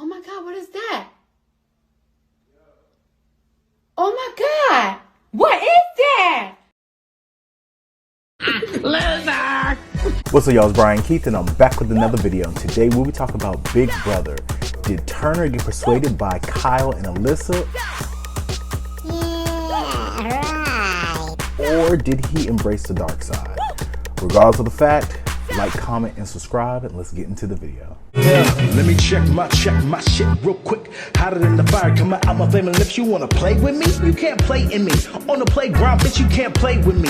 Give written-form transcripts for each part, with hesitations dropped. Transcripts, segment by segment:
Oh my God, what is that? Oh my God, what is that? Loser! What's up, y'all? It's Brian Keith, and I'm back with another video. And today we'll be talking about Big Brother. Did Turner get persuaded by Kyle and Alyssa? Yeah, right. Or did he embrace the dark side? Regardless of the fact, like, comment, and subscribe, and let's get into the video. Yeah, let me check my shit real quick. Hotter than the fire coming out my flaming lips. You wanna play with me? You can't play in me. On the playground, bitch, you can't play with me.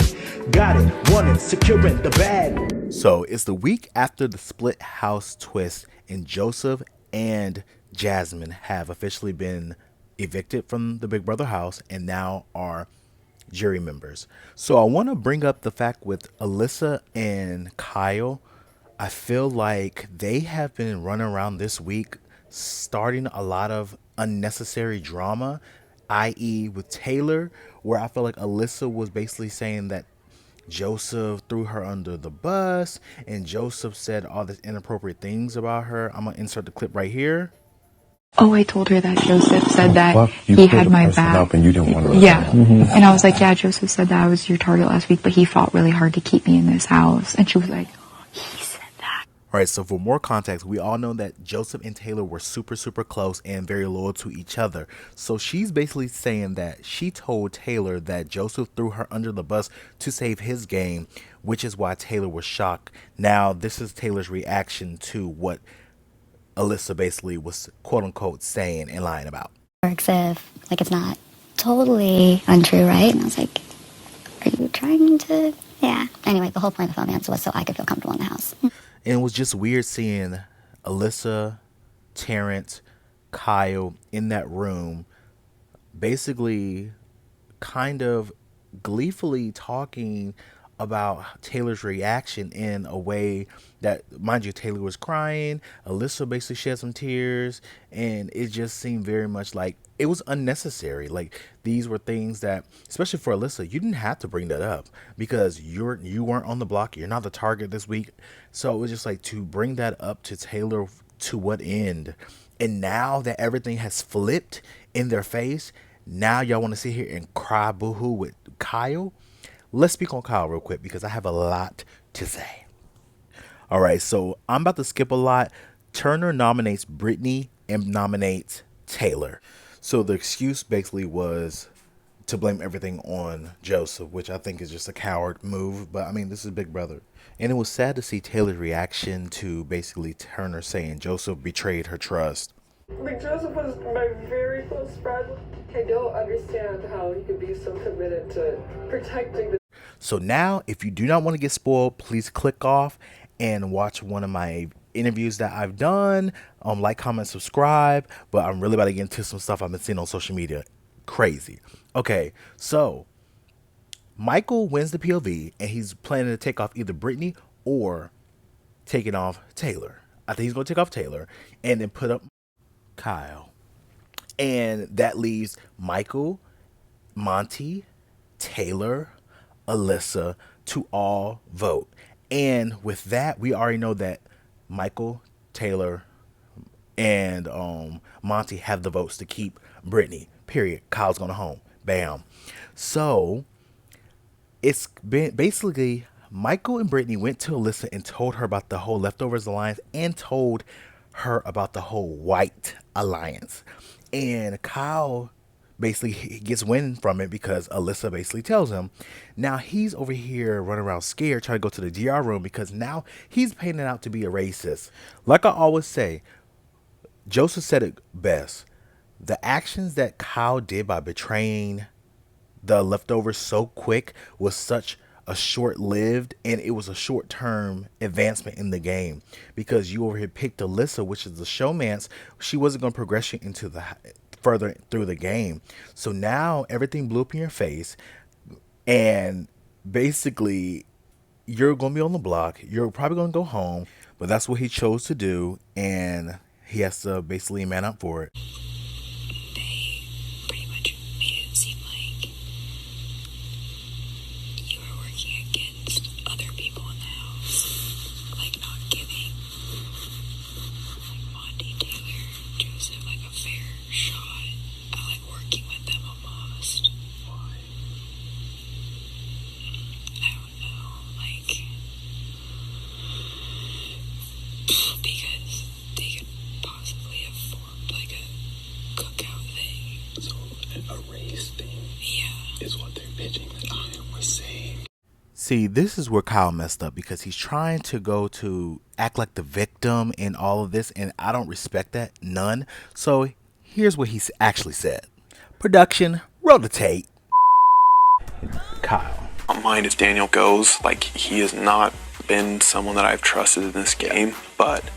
Got it, want it, securing the bag. So it's the week after the split house twist, and Joseph and Jasmine have officially been evicted from the Big Brother house and now are jury members. So I want to bring up the fact with Alyssa and Kyle. I feel like they have been running around this week starting a lot of unnecessary drama, i.e. with Taylor, where I feel like Alyssa was basically saying that Joseph threw her under the bus and Joseph said all these inappropriate things about her. I'm gonna insert the clip right here. Oh, I told her that Joseph said that he had my back. And you didn't want to And I was like, yeah, Joseph said that I was your target last week, but he fought really hard to keep me in this house. And she was like, he said that. All right, so for more context, we all know that Joseph and Taylor were super close and very loyal to each other. So she's basically saying that she told Taylor that Joseph threw her under the bus to save his game, which is why Taylor was shocked. Now, this is Taylor's reaction to what Alyssa basically was quote unquote saying and lying about. Works if, like, it's not totally untrue, right? And I was like, are you trying to? Yeah. Anyway, the whole point of the filming was so I could feel comfortable in the house. And it was just weird seeing Alyssa, Terrence, Kyle in that room basically kind of gleefully talking about Taylor's reaction in a way that, mind you, Taylor was crying, Alyssa basically shed some tears, and it just seemed very much like it was unnecessary. Like, these were things that, especially for Alyssa, you didn't have to bring that up because you weren't on the block, you're not the target this week. So it was just like, to bring that up to Taylor, to what end? And now that everything has flipped in their face, now y'all want to sit here and cry boohoo with Kyle? Let's speak on Kyle real quick because I have a lot to say. All right, so I'm about to skip a lot. Turner nominates Brittany and nominates Taylor. So the excuse basically was to blame everything on Joseph, which I think is just a coward move. But I mean, this is Big Brother. And it was sad to see Taylor's reaction to basically Turner saying Joseph betrayed her trust. Like, Joseph was my very close friend. I don't understand how he could be so committed to protecting the... So now, if you do not want to get spoiled, please click off and watch one of my interviews that I've done. Like, comment, subscribe. But I'm really about to get into some stuff I've been seeing on social media. Crazy. Okay, so Michael wins the POV, and he's planning to take off either Brittany or taking off Taylor. I think he's going to take off Taylor and then put up Kyle. And that leaves Michael, Monty, Taylor, Alyssa to all vote. And with that, we already know that Michael, Taylor, and Monty have the votes to keep Brittany. Period. Kyle's going home. Bam. So it's been basically Michael and Brittany went to Alyssa and told her about the whole Leftovers alliance and told her about the whole White alliance. And Kyle basically gets wind from it because Alyssa basically tells him. Now he's over here running around scared, trying to go to the DR room because now he's painted out to be a racist. Like I always say, Joseph said it best. The actions that Kyle did by betraying the Leftovers so quick was such a short-lived, and it was a short-term advancement in the game because you over here picked Alyssa, which is the showmance. She wasn't going to progress you into the further through the game. So now everything blew up in your face, and basically you're going to be on the block. You're probably going to go home, but that's what he chose to do, and he has to basically man up for it. They pretty much made it seem like you were working against other people in the house, like not giving, like Monty, Taylor, Joseph. See, this is where Kyle messed up because he's trying to go to act like the victim in all of this, and I don't respect that, none. So here's what he's actually said. Production, roll the tape. Kyle. I don't mind if Daniel goes. Like, he has not been someone that I've trusted in this game, but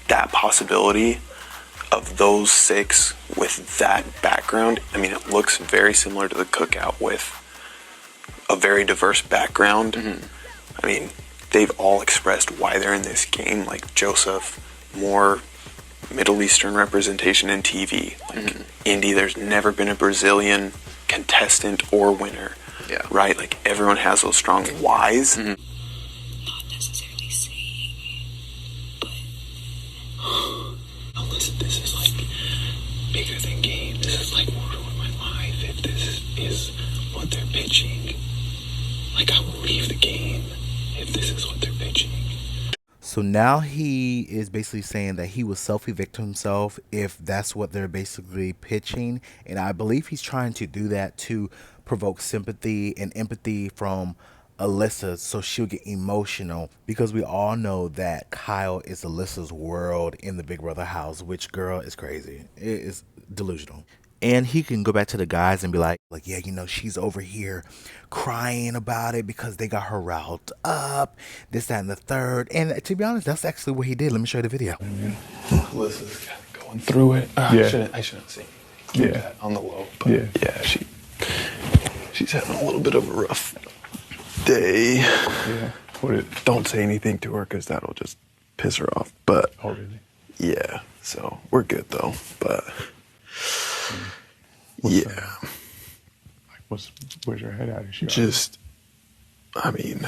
that possibility of those 6 with that background, I mean, it looks very similar to the cookout with a very diverse background. I mean, they've all expressed why they're in this game. Like Joseph, more Middle Eastern representation in TV. Like Indy, there's never been a Brazilian contestant or winner. Yeah. Right? Like everyone has those strong whys. Not necessarily saying, but Alyssa, this is like bigger than game. This is like more of my life. If this is what they're pitching, like I will leave the game if this is what they're pitching. So now he is basically saying that he will self-evict himself if that's what they're basically pitching. And I believe he's trying to do that to provoke sympathy and empathy from Alyssa so she'll get emotional, because we all know that Kyle is Alyssa's world in the Big Brother house, which, girl, is crazy. It is delusional. And he can go back to the guys and be like, yeah, you know, she's over here crying about it because they got her riled up, this, that, and the third. And to be honest, that's actually what he did. Let me show you the video. Alyssa's kind of going through it. I shouldn't say that on the low. But yeah, she's having a little bit of a rough day. Yeah. Don't say anything to her because that'll just piss her off. But oh, really? Yeah, so we're good though. But Where's your head at? Is she just, I mean,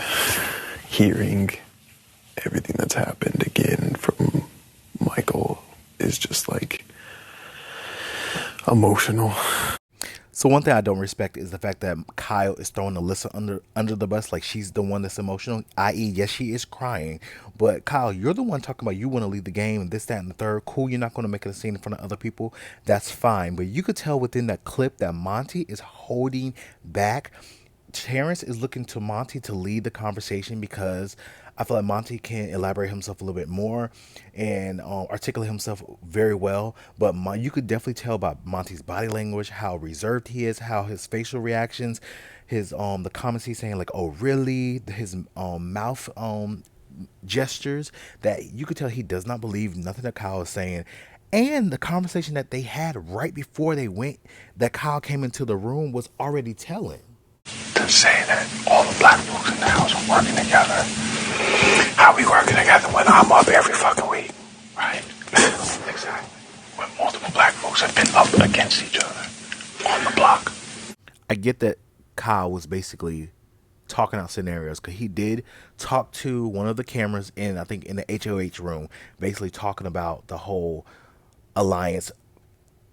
hearing everything that's happened again from Michael is just like emotional. So one thing I don't respect is the fact that Kyle is throwing Alyssa under the bus, like she's the one that's emotional, i.e. yes, she is crying, but Kyle, you're the one talking about you want to leave the game and this, that, and the third. Cool, you're not going to make it a scene in front of other people. That's fine. But you could tell within that clip that Monty is holding back. Terrence is looking to Monty to lead the conversation because I feel like Monty can elaborate himself a little bit more and articulate himself very well. But you could definitely tell by Monty's body language how reserved he is, how his facial reactions, his the comments he's saying like, oh really, his mouth gestures, that you could tell he does not believe nothing that Kyle is saying. And the conversation that they had right before they went, that Kyle came into the room, was already telling. To say that all the black folks in the house are working together. How we working together when I'm up every fucking week, right? Exactly. When multiple black folks have been up against each other on the block. I get that Kyle was basically talking out scenarios, because he did talk to one of the cameras in, I think, in the HOH room, basically talking about the whole alliance,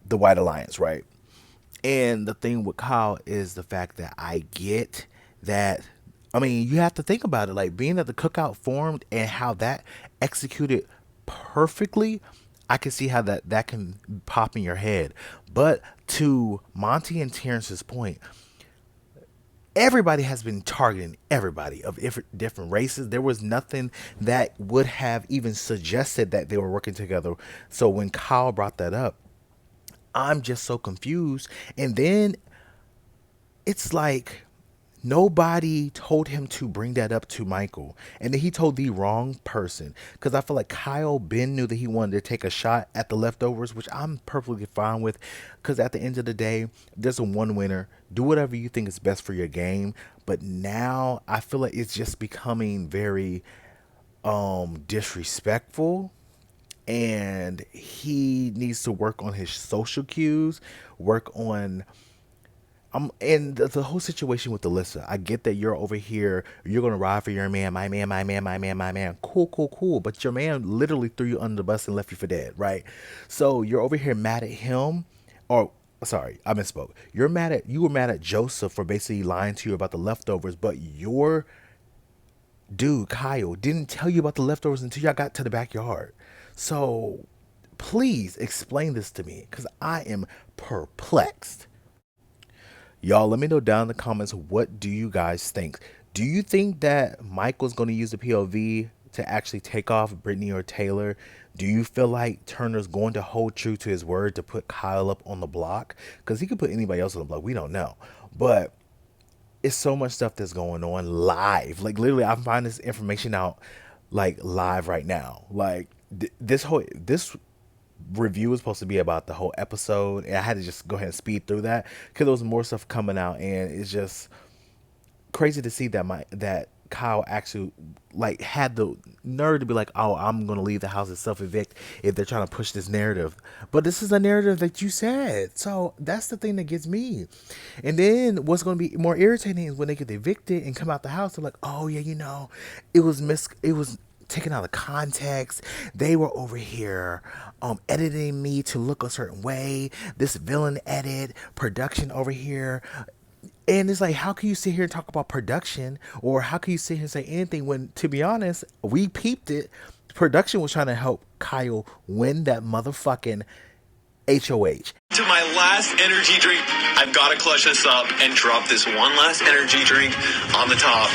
the White Alliance, right? And the thing with Kyle is the fact that I get that, I mean, you have to think about it, like being that the cookout formed and how that executed perfectly, I can see how that can pop in your head. But to Monty and Terrence's point, everybody has been targeting everybody of different races. There was nothing that would have even suggested that they were working together. So when Kyle brought that up, I'm just so confused. And then it's like nobody told him to bring that up to Michael. And then he told the wrong person. Because I feel like Kyle Ben knew that he wanted to take a shot at the leftovers, which I'm perfectly fine with. Because at the end of the day, there's a one winner. Do whatever you think is best for your game. But now I feel like it's just becoming very disrespectful. And he needs to work on his social cues, work on and the whole situation with Alyssa. I get that you're over here, you're gonna ride for your man, my man, my man, my man, my man. Cool. But your man literally threw you under the bus and left you for dead, right? So you're over here mad at him, or sorry, I misspoke. You were mad at Joseph for basically lying to you about the leftovers, but your dude Kyle didn't tell you about the leftovers until y'all got to the backyard. So please explain this to me, because I am perplexed. Y'all, let me know down in the comments, what do you guys think? Do you think that Michael's going to use the POV to actually take off Brittany or Taylor? Do you feel like Turner's going to hold true to his word to put Kyle up on the block? Because he could put anybody else on the block. We don't know. But it's so much stuff that's going on live. Like, literally, I find this information out like live right now. Like, this review was supposed to be about the whole episode, and I had to just go ahead and speed through that because there was more stuff coming out, and it's just crazy to see that Kyle actually like had the nerve to be like, oh, I'm gonna leave the house and self-evict if they're trying to push this narrative. But this is a narrative that you said, so that's the thing that gets me. And then what's gonna be more irritating is when they get evicted and come out the house, they're like, oh yeah, it was taken out of context. They were over here editing me to look a certain way. This villain edit, production over here. And it's like, how can you sit here and talk about production, or how can you sit here and say anything when, to be honest, we peeped it. Production was trying to help Kyle win that motherfucking HOH. To my last energy drink, I've got to clutch this up and drop this one last energy drink on the top.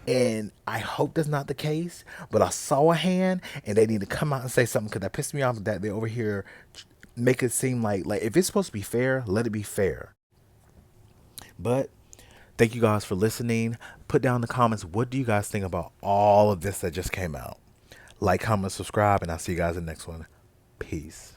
And I hope that's not the case, but I saw a hand, and they need to come out and say something, because that pissed me off that they over here make it seem like if it's supposed to be fair, let it be fair. But thank you guys for listening. Put down in the comments, what do you guys think about all of this that just came out? Like, comment, subscribe, and I'll see you guys in the next one. Peace.